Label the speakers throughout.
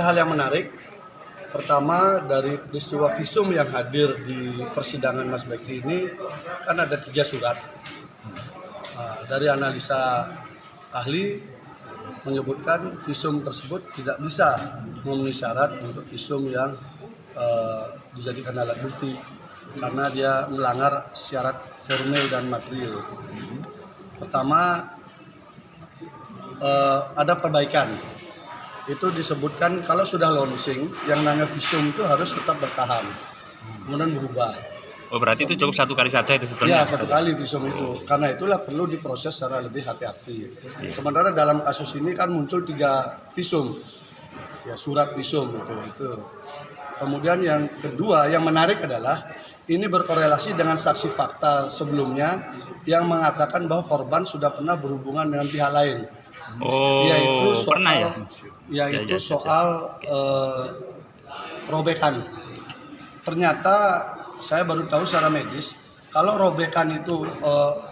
Speaker 1: hal yang menarik. Pertama, dari peristiwa visum yang hadir di persidangan Mas Beki ini kan ada 3 surat. Dari analisa ahli menyebutkan visum tersebut tidak bisa memenuhi syarat untuk visum yang dijadikan alat bukti karena dia melanggar syarat formil dan material. Pertama, ada perbaikan. Itu disebutkan kalau sudah launching, yang namanya visum itu harus tetap bertahan, kemudian berubah.
Speaker 2: Oh, berarti itu cukup 1 kali saja itu
Speaker 1: Ya,
Speaker 2: sebetulnya?
Speaker 1: 1 kali visum itu. Karena itulah perlu diproses secara lebih hati-hati. Sementara dalam kasus ini kan muncul 3 visum, ya surat visum itu. Kemudian yang kedua, yang menarik adalah ini berkorelasi dengan saksi fakta sebelumnya yang mengatakan bahwa korban sudah pernah berhubungan dengan pihak lain.
Speaker 2: Oh, pernah ya?
Speaker 1: Yaitu soal robekan. Ternyata saya baru tahu secara medis kalau robekan itu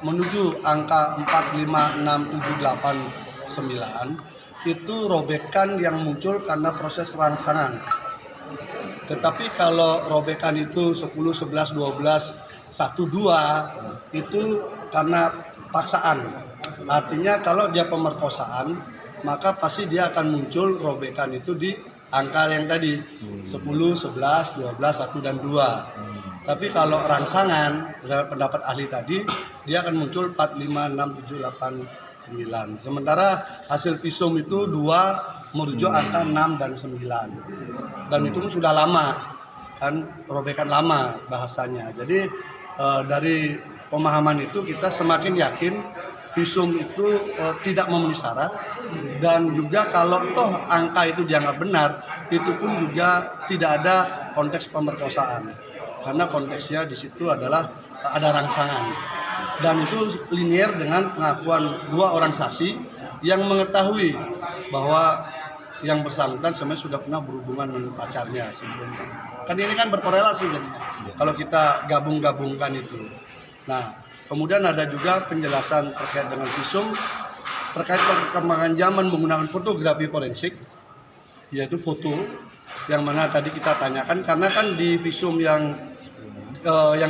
Speaker 1: menuju angka 4, 5, 6, 7, 8, 9 itu robekan yang muncul karena proses rangsangan. Tetapi kalau robekan itu 10, 11, 12, 1, 2 itu karena paksaan. Artinya kalau dia pemerkosaan maka pasti dia akan muncul robekan itu di angka yang tadi 10, 11, 12, 1 dan 2. Tapi kalau rangsangan pendapat ahli tadi dia akan muncul 4, 5, 6, 7, 8, 9. Sementara hasil visum itu 2 merujuk angka 6 dan 9. Dan itu sudah lama kan, robekan lama bahasanya. Jadi dari pemahaman itu kita semakin yakin visum itu tidak memenuhi syarat, dan juga kalau toh angka itu dianggap benar, itu pun juga tidak ada konteks pemerkosaan karena konteksnya di situ adalah ada rangsangan, dan itu linier dengan pengakuan 2 orang saksi yang mengetahui bahwa yang bersangkutan sebenarnya sudah pernah berhubungan dengan pacarnya sebelumnya. Kan ini kan berkorelasi jadinya kalau kita gabung-gabungkan itu. Nah, kemudian ada juga penjelasan terkait dengan visum, terkait perkembangan zaman menggunakan fotografi forensik, yaitu foto, yang mana tadi kita tanyakan, karena kan di visum yang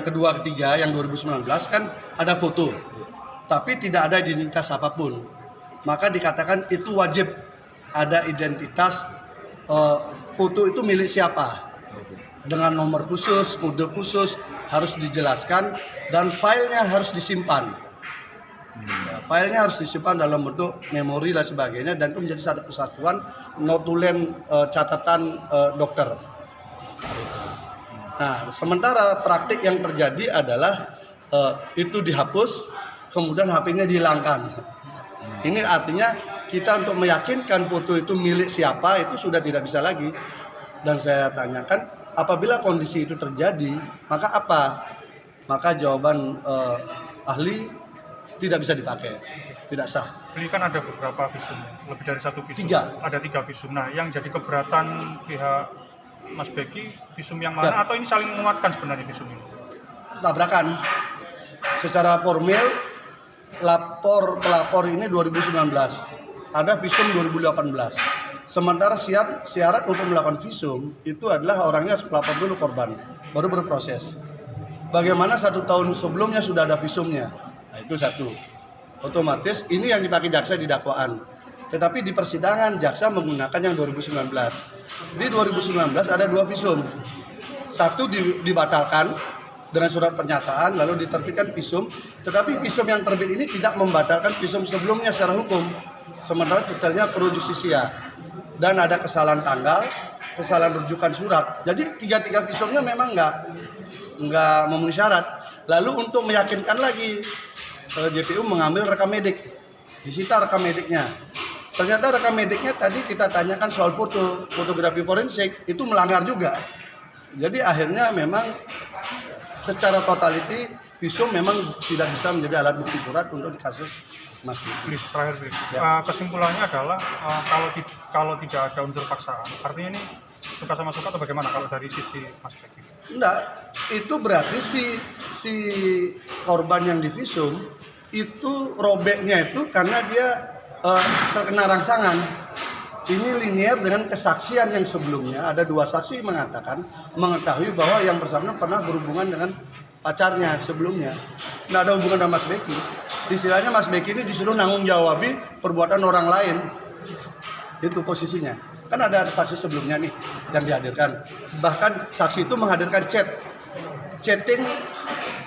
Speaker 1: kedua, ketiga, yang 2019 kan ada foto, tapi tidak ada identitas apapun. Maka dikatakan itu wajib ada identitas, foto itu milik siapa, dengan nomor khusus, kode khusus harus dijelaskan, dan filenya harus disimpan. Filenya harus disimpan dalam bentuk memori dan sebagainya, dan itu menjadi satu kesatuan notulen catatan dokter. Nah, sementara praktik yang terjadi adalah itu dihapus, kemudian HP-nya dihilangkan. Ini artinya kita untuk meyakinkan foto itu milik siapa itu sudah tidak bisa lagi. Dan saya tanyakan, apabila kondisi itu terjadi, maka apa? Maka jawaban ahli tidak bisa dipakai, tidak sah.
Speaker 3: Ini kan ada beberapa visum, lebih dari 1 visum.
Speaker 1: 3.
Speaker 3: Ada 3 visum. Nah, yang jadi keberatan pihak Mas Beki, visum yang mana?
Speaker 1: Ya.
Speaker 3: Atau ini saling menguatkan sebenarnya visum ini?
Speaker 1: Tabrakan. Secara formil, pelapor ini 2019, ada visum 2018. Sementara syarat untuk melakukan visum itu adalah orangnya pelapor dulu korban, baru berproses. Bagaimana 1 tahun sebelumnya sudah ada visumnya? Nah, itu satu. Otomatis ini yang dipakai jaksa di dakwaan. Tetapi di persidangan jaksa menggunakan yang 2019. Di 2019 ada 2 visum. Satu dibatalkan dengan surat pernyataan, lalu diterbitkan visum. Tetapi visum yang terbit ini tidak membatalkan visum sebelumnya secara hukum. Sementara detailnya pro justisia. Dan ada kesalahan tanggal, kesalahan rujukan surat. Jadi 3 visumnya memang nggak memenuhi syarat. Lalu untuk meyakinkan lagi, JPU mengambil rekam medik, disita rekam mediknya. Ternyata rekam mediknya tadi kita tanyakan soal fotografi forensik itu melanggar juga. Jadi akhirnya memang secara totality visum memang tidak bisa menjadi alat bukti surat untuk di kasus Mas Beki.
Speaker 3: Terakhir, kesimpulannya adalah kalau tidak ada unsur paksaan, artinya ini suka sama suka atau bagaimana kalau dari sisi Mas Beki?
Speaker 1: Enggak, itu berarti si korban yang divisum itu robeknya itu karena dia terkena rangsangan. ini linier dengan kesaksian yang sebelumnya. Ada 2 saksi mengatakan mengetahui bahwa yang bersangkutan pernah berhubungan dengan pacarnya sebelumnya. Nggak ada hubungan dengan Mas Beki. Istilahnya Mas Beki ini disuruh nanggung jawabi perbuatan orang lain. Itu posisinya. Kan ada saksi sebelumnya nih yang dihadirkan. Bahkan saksi itu menghadirkan chatting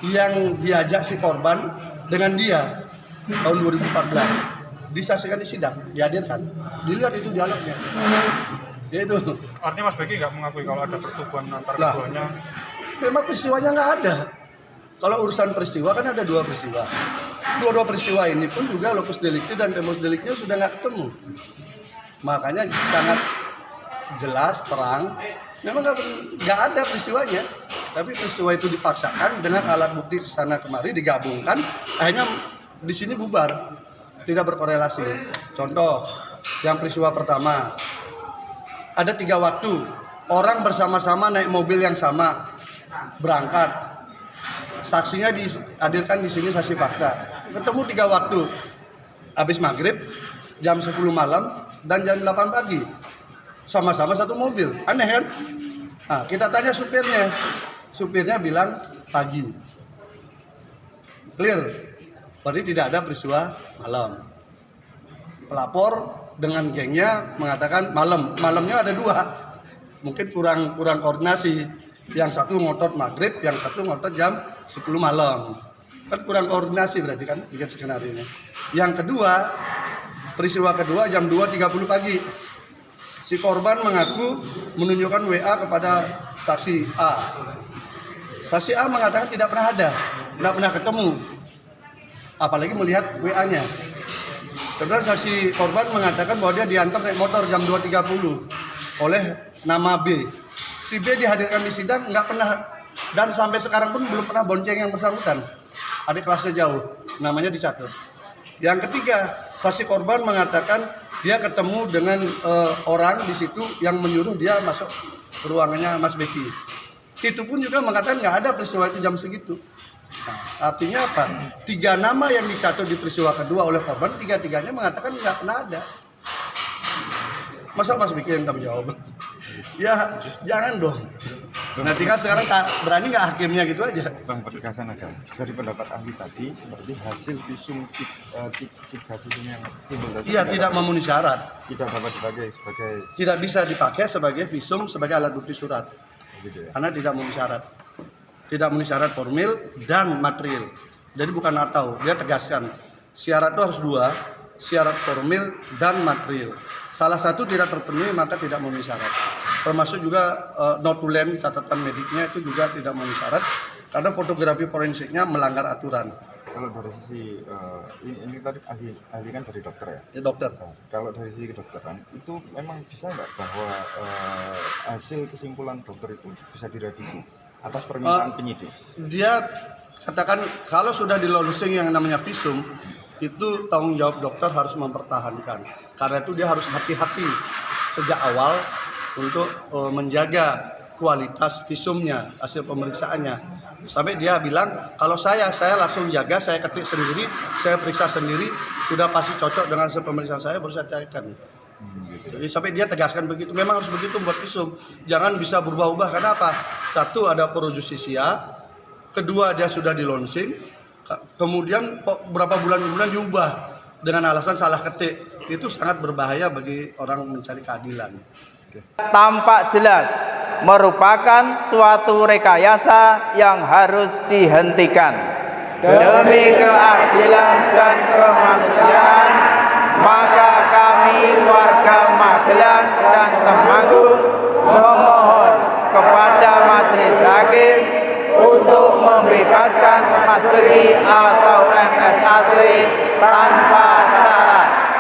Speaker 1: yang diajak si korban dengan dia tahun 2014. Disaksikan di sidang, dihadirkan, dilihat itu dialognya. Ya itu.
Speaker 3: Artinya Mas Beki nggak mengakui kalau ada persetubuhan antara
Speaker 1: Lah,
Speaker 3: keduanya.
Speaker 1: memang peristiwanya nggak ada. Kalau urusan peristiwa kan ada 2 peristiwa. Dua peristiwa ini pun juga locus delicti dan tempus delictnya sudah nggak ketemu. Makanya sangat jelas, terang, memang nggak ada peristiwanya. Tapi peristiwa itu dipaksakan dengan alat bukti sana kemari digabungkan, akhirnya di sini bubar. Tidak berkorelasi. Contoh, yang peristiwa pertama, ada 3 waktu, orang bersama-sama naik mobil yang sama, berangkat. Saksinya dihadirkan di sini saksi fakta. Ketemu 3 waktu, habis maghrib, jam 10 malam, dan jam 8 pagi. Sama-sama satu mobil, aneh kan? Nah, kita tanya supirnya, supirnya bilang pagi. Clear. Berarti tidak ada peristiwa malam. Pelapor dengan gengnya mengatakan malam. Malamnya ada 2. Mungkin kurang koordinasi. Yang satu ngotot maghrib, yang satu ngotot jam 10 malam. Kan kurang koordinasi berarti kan bikin skenario ini. Yang kedua, peristiwa kedua jam 2.30 pagi. Si korban mengaku menunjukkan WA kepada saksi A. Saksi A mengatakan tidak pernah ada, tidak pernah ketemu. Apalagi melihat WA-nya. Kemudian saksi korban mengatakan bahwa dia diantar naik motor jam 2.30 oleh nama B. Si B dihadirkan di sidang nggak pernah, dan sampai sekarang pun belum pernah bonceng yang bersangkutan. Adik kelasnya jauh, namanya dicatat. Yang ketiga, saksi korban mengatakan dia ketemu dengan orang di situ yang menyuruh dia masuk ke ruangannya Mas Beki. Itu pun juga mengatakan nggak ada peristiwa itu jam segitu. Nah, artinya apa? 3 nama yang dicatat di peristiwa kedua oleh korban, 3-tiganya mengatakan nggak pernah ada. Masa Mas Beki yang tanggung jawab? Ya jangan dong. Nanti kan sekarang berani nggak hakimnya gitu aja.
Speaker 4: Bang, penegasan aja. Dari pendapat ahli tadi, berarti hasil visum 3 visum yang timbul tadi
Speaker 1: Iya, tidak memenuhi syarat.
Speaker 4: tidak dapat sebagai
Speaker 1: Tidak bisa dipakai sebagai visum sebagai alat bukti surat.
Speaker 4: gitu ya.
Speaker 1: Karena tidak memenuhi syarat. Tidak memenuhi syarat formil dan material. Jadi bukan atau, dia tegaskan syarat itu harus 2, syarat formil dan material. Salah satu tidak terpenuhi maka tidak memenuhi syarat. Termasuk juga notulen catatan mediknya itu juga tidak memenuhi syarat karena fotografi forensiknya melanggar aturan.
Speaker 4: Kalau dari sisi ini tadi ahli kan dari dokter ya.
Speaker 1: Ya dokter.
Speaker 4: Nah, kalau dari sisi kedokteran itu memang bisa nggak bahwa hasil kesimpulan dokter itu bisa direvisi atas permintaan penyidik?
Speaker 1: Dia katakan kalau sudah di launching yang namanya visum itu tanggung jawab dokter harus mempertahankan. Karena itu dia harus hati-hati sejak awal untuk menjaga kualitas visumnya, hasil pemeriksaannya. Sampai dia bilang, kalau saya langsung jaga, saya ketik sendiri, saya periksa sendiri, sudah pasti cocok dengan hasil pemeriksaan saya, baru saya cairkan. Jadi sampai dia tegaskan begitu, memang harus begitu buat visum. Jangan bisa berubah-ubah, karena apa? Satu, ada pro justisia, kedua dia sudah di launching, kemudian kok berapa bulan kemudian diubah dengan alasan salah ketik. Itu sangat berbahaya bagi orang mencari keadilan.
Speaker 5: Tampak jelas merupakan suatu rekayasa yang harus dihentikan. Demi keadilan dan kemanusiaan, maka kami warga Magelang dan Temanggung memohon kepada Majelis Hakim untuk membebaskan Mas Beki atau MS Atli tanpa